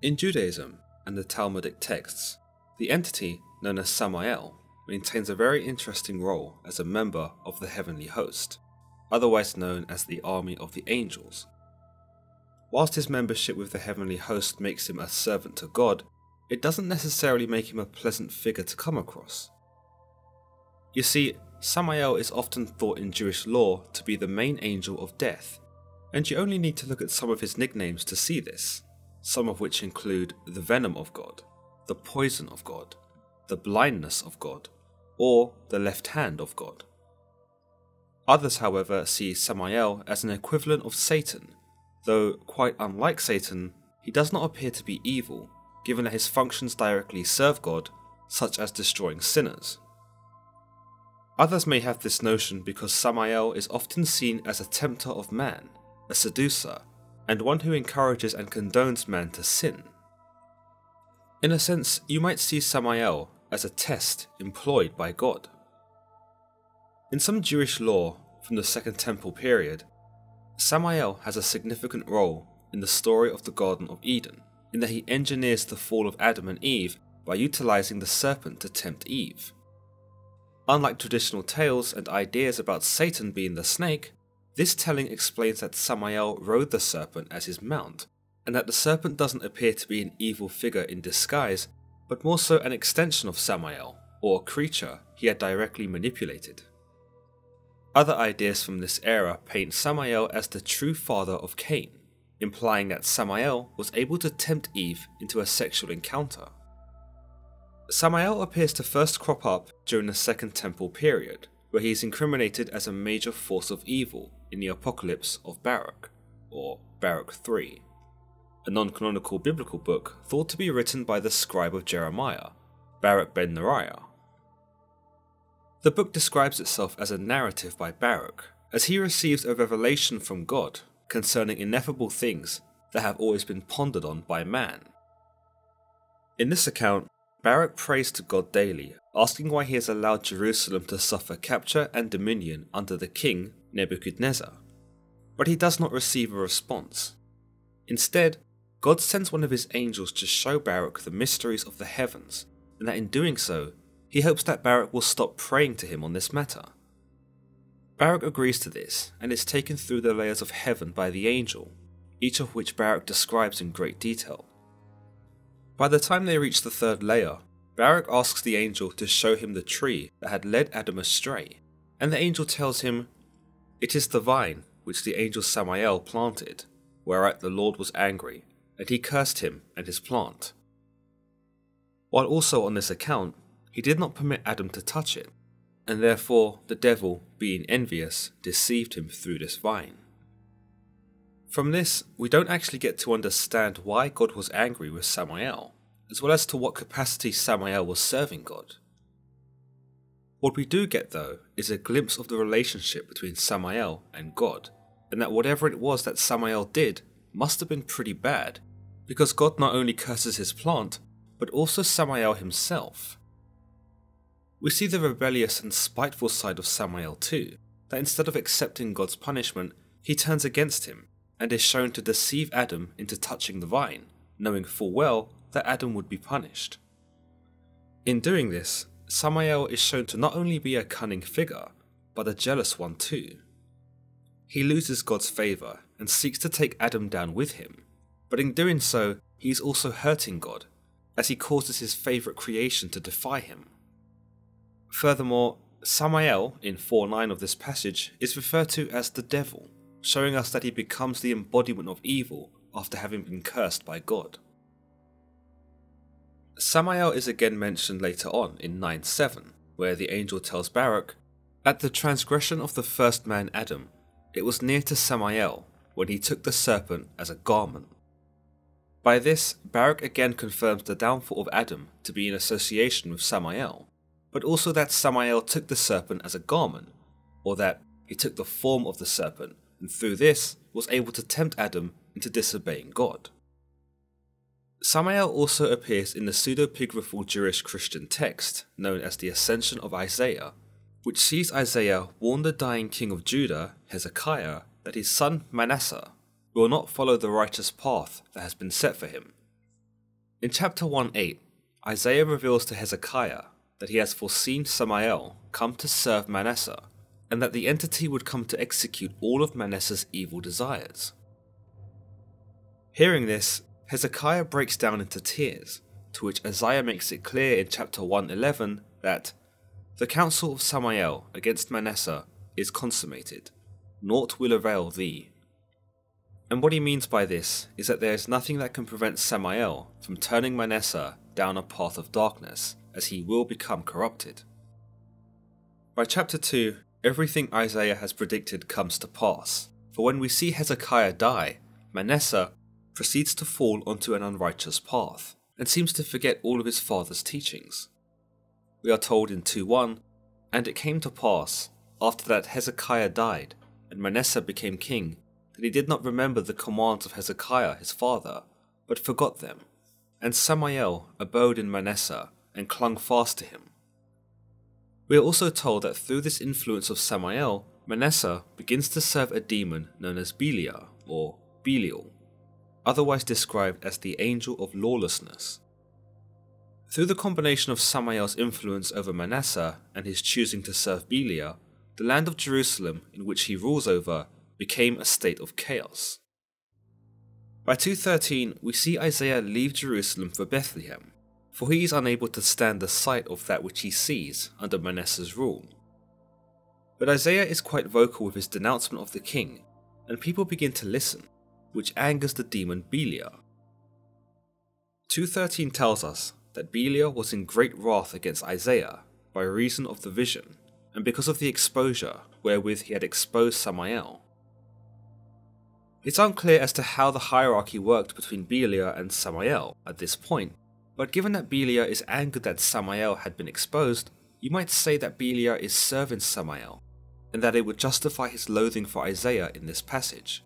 In Judaism and the Talmudic texts, the entity known as Samael maintains a very interesting role as a member of the heavenly host, otherwise known as the army of the angels. Whilst his membership with the heavenly host makes him a servant to God, it doesn't necessarily make him a pleasant figure to come across. You see, Samael is often thought in Jewish lore to be the main angel of death, and you only need to look at some of his nicknames to see this, some of which include the venom of God, the poison of God, the blindness of God, or the left hand of God. Others, however, see Samael as an equivalent of Satan, though quite unlike Satan, he does not appear to be evil, given that his functions directly serve God, such as destroying sinners. Others may have this notion because Samael is often seen as a tempter of man, a seducer, and one who encourages and condones man to sin. In a sense, you might see Samael as a test employed by God. In some Jewish lore from the Second Temple period, Samael has a significant role in the story of the Garden of Eden, in that he engineers the fall of Adam and Eve by utilizing the serpent to tempt Eve. Unlike traditional tales and ideas about Satan being the snake, this telling explains that Samael rode the serpent as his mount, and that the serpent doesn't appear to be an evil figure in disguise, but more so an extension of Samael, or a creature he had directly manipulated. Other ideas from this era paint Samael as the true father of Cain, implying that Samael was able to tempt Eve into a sexual encounter. Samael appears to first crop up during the Second Temple period, where he is incriminated as a major force of evil in the Apocalypse of Baruch, or Baruch 3, a non-canonical biblical book thought to be written by the scribe of Jeremiah, Baruch ben Neriah. The book describes itself as a narrative by Baruch, as he receives a revelation from God concerning ineffable things that have always been pondered on by man. In this account, Baruch prays to God daily, asking why he has allowed Jerusalem to suffer capture and dominion under the king Nebuchadnezzar. But he does not receive a response. Instead, God sends one of his angels to show Baruch the mysteries of the heavens, and that in doing so, he hopes that Baruch will stop praying to him on this matter. Baruch agrees to this, and is taken through the layers of heaven by the angel, each of which Baruch describes in great detail. By the time they reach the third layer, Baruch asks the angel to show him the tree that had led Adam astray, and the angel tells him, "It is the vine which the angel Samael planted, whereat the Lord was angry, and he cursed him and his plant." While also on this account, he did not permit Adam to touch it, and therefore the devil, being envious, deceived him through this vine. From this, we don't actually get to understand why God was angry with Samael, as well as to what capacity Samael was serving God. What we do get though is a glimpse of the relationship between Samael and God, and that whatever it was that Samael did must have been pretty bad, because God not only curses his plant, but also Samael himself. We see the rebellious and spiteful side of Samael too, that instead of accepting God's punishment, he turns against him, and is shown to deceive Adam into touching the vine, knowing full well that Adam would be punished. In doing this, Samael is shown to not only be a cunning figure, but a jealous one too. He loses God's favour and seeks to take Adam down with him, but in doing so, he is also hurting God, as he causes his favourite creation to defy him. Furthermore, Samael, in 4:9 of this passage, is referred to as the devil, showing us that he becomes the embodiment of evil after having been cursed by God. Samael is again mentioned later on in 9:7, where the angel tells Baruch, "At the transgression of the first man Adam, it was near to Samael when he took the serpent as a garment." By this, Baruch again confirms the downfall of Adam to be in association with Samael, but also that Samael took the serpent as a garment, or that he took the form of the serpent, and through this was able to tempt Adam into disobeying God. Samael also appears in the pseudepigraphal Jewish Christian text known as the Ascension of Isaiah, which sees Isaiah warn the dying king of Judah, Hezekiah, that his son Manasseh will not follow the righteous path that has been set for him. In chapter 1:8, Isaiah reveals to Hezekiah that he has foreseen Samael come to serve Manasseh, and that the entity would come to execute all of Manasseh's evil desires. Hearing this, Hezekiah breaks down into tears, to which Isaiah makes it clear in chapter 1:11 that the counsel of Samael against Manasseh is consummated, naught will avail thee. And what he means by this is that there is nothing that can prevent Samael from turning Manasseh down a path of darkness, as he will become corrupted. By chapter 2, everything Isaiah has predicted comes to pass, for when we see Hezekiah die, Manasseh proceeds to fall onto an unrighteous path, and seems to forget all of his father's teachings. We are told in 2:1, "And it came to pass, after that Hezekiah died, and Manasseh became king, that he did not remember the commands of Hezekiah his father, but forgot them. And Samael abode in Manasseh, and clung fast to him." We are also told that through this influence of Samael, Manasseh begins to serve a demon known as Belial, or Belial, otherwise described as the angel of lawlessness. Through the combination of Samael's influence over Manasseh and his choosing to serve Belial, the land of Jerusalem in which he rules over became a state of chaos. By 2:13, we see Isaiah leave Jerusalem for Bethlehem, for he is unable to stand the sight of that which he sees under Manasseh's rule. But Isaiah is quite vocal with his denouncement of the king, and people begin to listen, which angers the demon Belial. 2:13 tells us that Belial was in great wrath against Isaiah by reason of the vision, and because of the exposure wherewith he had exposed Samael. It's unclear as to how the hierarchy worked between Belial and Samael at this point, but given that Belial is angered that Samael had been exposed, you might say that Belial is serving Samael, and that it would justify his loathing for Isaiah in this passage,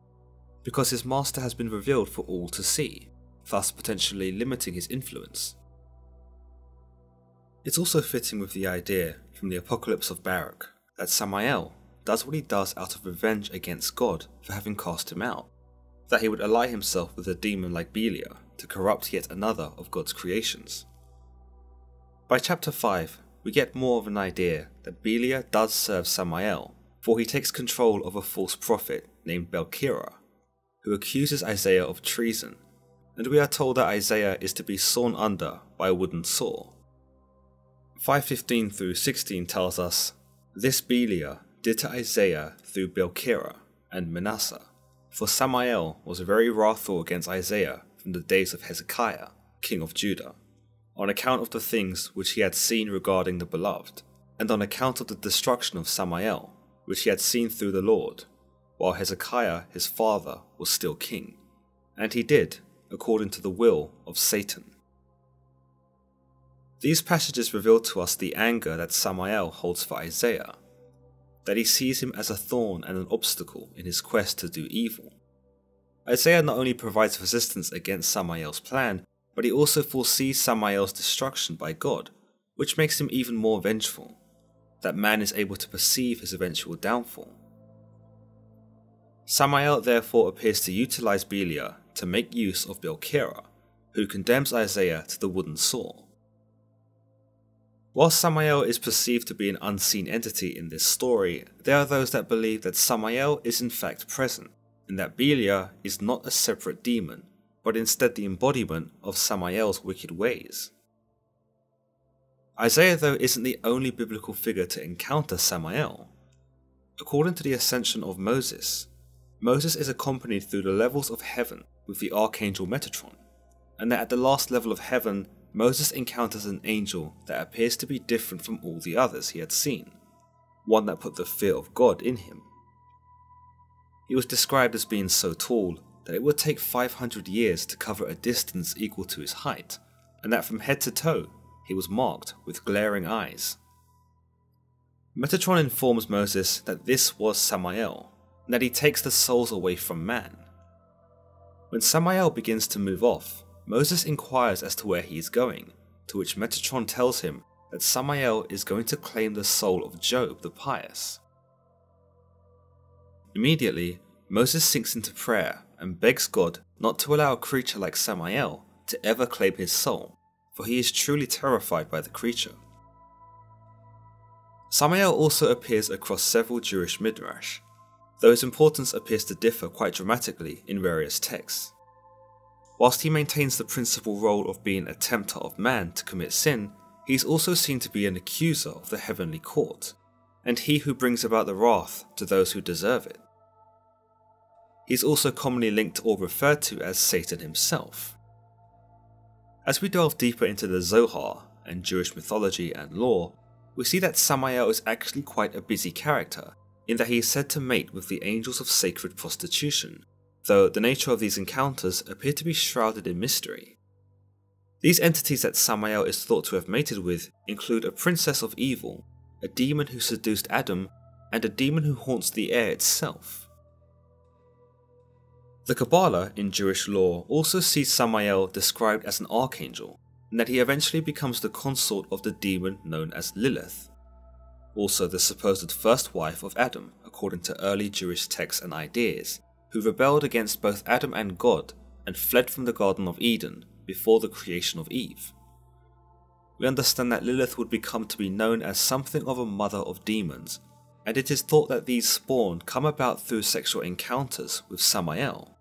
because his master has been revealed for all to see, thus potentially limiting his influence. It's also fitting with the idea from the Apocalypse of Baruch that Samael does what he does out of revenge against God for having cast him out, that he would ally himself with a demon like Belial to corrupt yet another of God's creations. By chapter 5, we get more of an idea that Belial does serve Samael, for he takes control of a false prophet named Belkirah, who accuses Isaiah of treason, and we are told that Isaiah is to be sawn under by a wooden saw. 5:15 through 16 tells us, "This Belial did to Isaiah through Belkirah and Manasseh, for Samael was very wrathful against Isaiah from the days of Hezekiah, king of Judah, on account of the things which he had seen regarding the beloved, and on account of the destruction of Samael, which he had seen through the Lord, while Hezekiah his father was still king, and he did according to the will of Satan." These passages reveal to us the anger that Samael holds for Isaiah, that he sees him as a thorn and an obstacle in his quest to do evil. Isaiah not only provides resistance against Samael's plan, but he also foresees Samael's destruction by God, which makes him even more vengeful, that man is able to perceive his eventual downfall. Samael therefore appears to utilize Belial to make use of Belkirah, who condemns Isaiah to the wooden saw. While Samael is perceived to be an unseen entity in this story, there are those that believe that Samael is in fact present, and that Belial is not a separate demon, but instead the embodiment of Samael's wicked ways. Isaiah, though, isn't the only biblical figure to encounter Samael. According to the Ascension of Moses, Moses is accompanied through the levels of heaven with the Archangel Metatron, and that at the last level of heaven, Moses encounters an angel that appears to be different from all the others he had seen, one that put the fear of God in him. He was described as being so tall that it would take 500 years to cover a distance equal to his height, and that from head to toe he was marked with glaring eyes. Metatron informs Moses that this was Samael, and that he takes the souls away from man. When Samael begins to move off, Moses inquires as to where he is going, to which Metatron tells him that Samael is going to claim the soul of Job the pious. Immediately, Moses sinks into prayer and begs God not to allow a creature like Samael to ever claim his soul, for he is truly terrified by the creature. Samael also appears across several Jewish midrash, though his importance appears to differ quite dramatically in various texts. Whilst he maintains the principal role of being a tempter of man to commit sin, he is also seen to be an accuser of the heavenly court, and he who brings about the wrath to those who deserve it. He is also commonly linked or referred to as Satan himself. As we delve deeper into the Zohar and Jewish mythology and lore, we see that Samael is actually quite a busy character, in that he is said to mate with the angels of sacred prostitution, though the nature of these encounters appear to be shrouded in mystery. These entities that Samael is thought to have mated with include a princess of evil, a demon who seduced Adam, and a demon who haunts the air itself. The Kabbalah in Jewish lore also sees Samael described as an archangel, and that he eventually becomes the consort of the demon known as Lilith, also the supposed first wife of Adam according to early Jewish texts and ideas, who rebelled against both Adam and God and fled from the Garden of Eden before the creation of Eve. We understand that Lilith would become to be known as something of a mother of demons, and it is thought that these spawn come about through sexual encounters with Samael.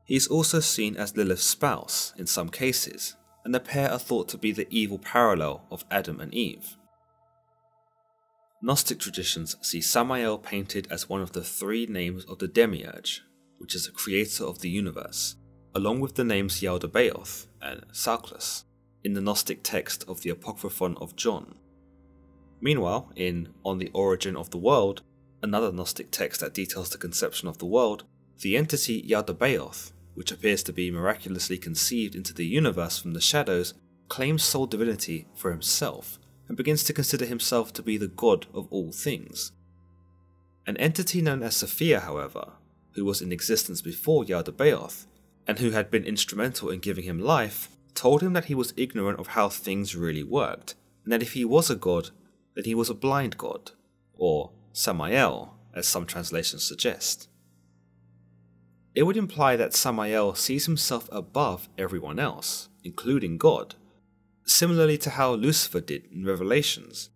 He is also seen as Lilith's spouse in some cases, and the pair are thought to be the evil parallel of Adam and Eve. Gnostic traditions see Samael painted as one of the three names of the Demiurge, which is the creator of the universe, along with the names Yaldabaoth and Sauclus in the Gnostic text of the Apocryphon of John. Meanwhile, in On the Origin of the World, another Gnostic text that details the conception of the world, the entity Yaldabaoth, which appears to be miraculously conceived into the universe from the shadows, claims sole divinity for himself and begins to consider himself to be the god of all things. An entity known as Sophia, however, who was in existence before Yaldabaoth, and who had been instrumental in giving him life, told him that he was ignorant of how things really worked, and that if he was a god, then he was a blind god, or Samael, as some translations suggest. It would imply that Samael sees himself above everyone else, including God, similarly to how Lucifer did in Revelations,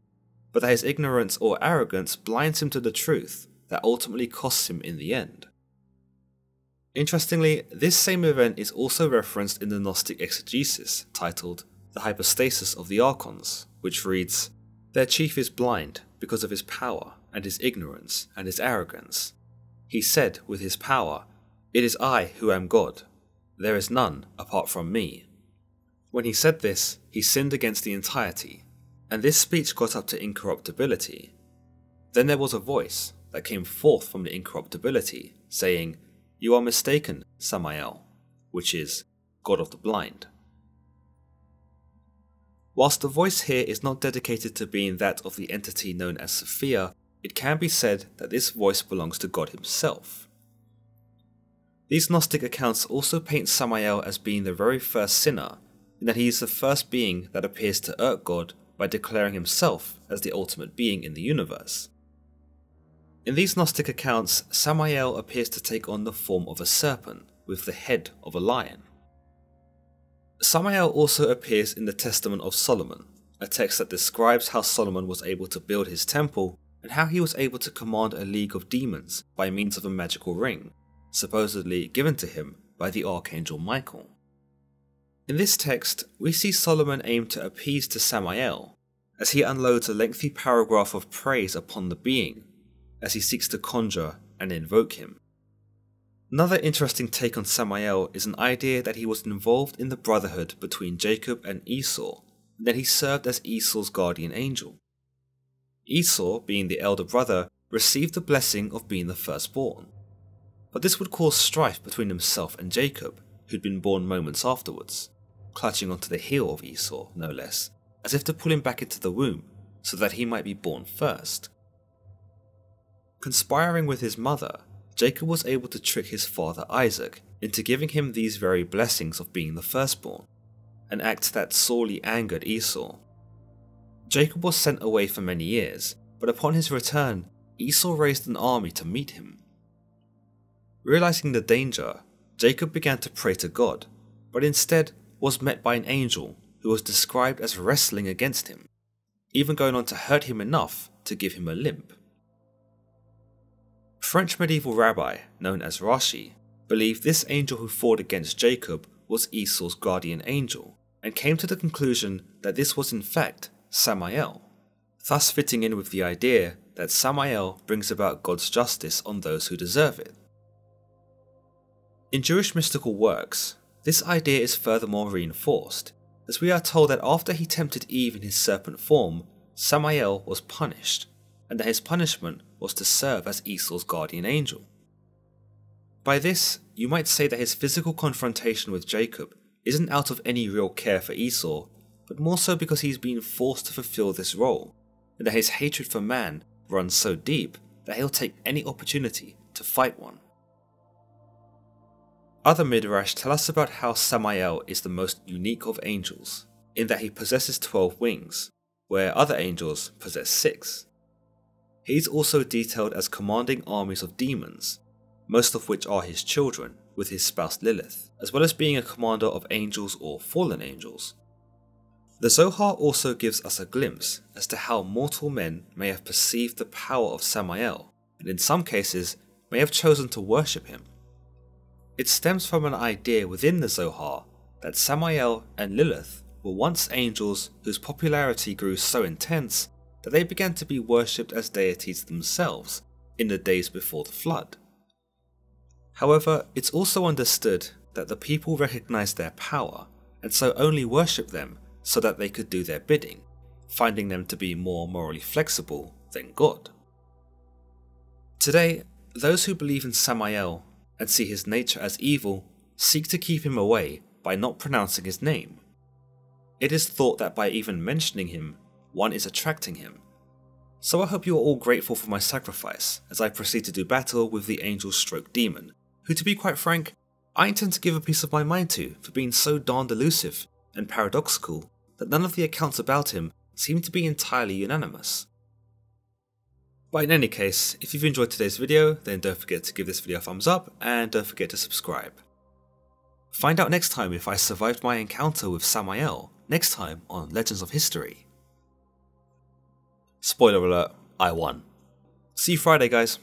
but that his ignorance or arrogance blinds him to the truth that ultimately costs him in the end. Interestingly, this same event is also referenced in the Gnostic exegesis titled The Hypostasis of the Archons, which reads, "Their chief is blind because of his power and his ignorance and his arrogance. He said with his power, 'It is I who am God. There is none apart from me.' When he said this, he sinned against the entirety, and this speech got up to incorruptibility. Then there was a voice that came forth from the incorruptibility, saying, 'You are mistaken, Samael,' which is, God of the blind." Whilst the voice here is not dedicated to being that of the entity known as Sophia, it can be said that this voice belongs to God himself. These Gnostic accounts also paint Samael as being the very first sinner, in that he is the first being that appears to irk God by declaring himself as the ultimate being in the universe. In these Gnostic accounts, Samael appears to take on the form of a serpent with the head of a lion. Samael also appears in the Testament of Solomon, a text that describes how Solomon was able to build his temple and how he was able to command a league of demons by means of a magical ring, supposedly given to him by the Archangel Michael. In this text, we see Solomon aim to appease to Samael, as he unloads a lengthy paragraph of praise upon the being, as he seeks to conjure and invoke him. Another interesting take on Samael is an idea that he was involved in the brotherhood between Jacob and Esau, and that he served as Esau's guardian angel. Esau, being the elder brother, received the blessing of being the firstborn, but this would cause strife between himself and Jacob, who'd been born moments afterwards, clutching onto the heel of Esau, no less, as if to pull him back into the womb so that he might be born first. Conspiring with his mother, Jacob was able to trick his father Isaac into giving him these very blessings of being the firstborn, an act that sorely angered Esau. Jacob was sent away for many years, but upon his return, Esau raised an army to meet him. Realizing the danger, Jacob began to pray to God, but instead was met by an angel who was described as wrestling against him, even going on to hurt him enough to give him a limp. French medieval rabbi known as Rashi believed this angel who fought against Jacob was Esau's guardian angel, and came to the conclusion that this was in fact Samael, thus fitting in with the idea that Samael brings about God's justice on those who deserve it. In Jewish mystical works, this idea is furthermore reinforced, as we are told that after he tempted Eve in his serpent form, Samael was punished, and that his punishment was to serve as Esau's guardian angel. By this, you might say that his physical confrontation with Jacob isn't out of any real care for Esau, but more so because he's been forced to fulfill this role, and that his hatred for man runs so deep that he'll take any opportunity to fight one. Other midrash tell us about how Samael is the most unique of angels, in that he possesses 12 wings, where other angels possess 6. He's also detailed as commanding armies of demons, most of which are his children, with his spouse Lilith, as well as being a commander of angels or fallen angels. The Zohar also gives us a glimpse as to how mortal men may have perceived the power of Samael, and in some cases may have chosen to worship him. It stems from an idea within the Zohar that Samael and Lilith were once angels whose popularity grew so intense that they began to be worshipped as deities themselves in the days before the flood. However, it's also understood that the people recognized their power and so only worshipped them so that they could do their bidding, finding them to be more morally flexible than God. Today, those who believe in Samael and see his nature as evil seek to keep him away by not pronouncing his name. It is thought that by even mentioning him, one is attracting him. So I hope you are all grateful for my sacrifice as I proceed to do battle with the angel stroke demon, who, to be quite frank, I intend to give a piece of my mind to for being so darned elusive and paradoxical that none of the accounts about him seem to be entirely unanimous. But in any case, if you've enjoyed today's video, then don't forget to give this video a thumbs up and don't forget to subscribe. Find out next time if I survived my encounter with Samael, next time on Legends of History. Spoiler alert, I won. See you Friday, guys.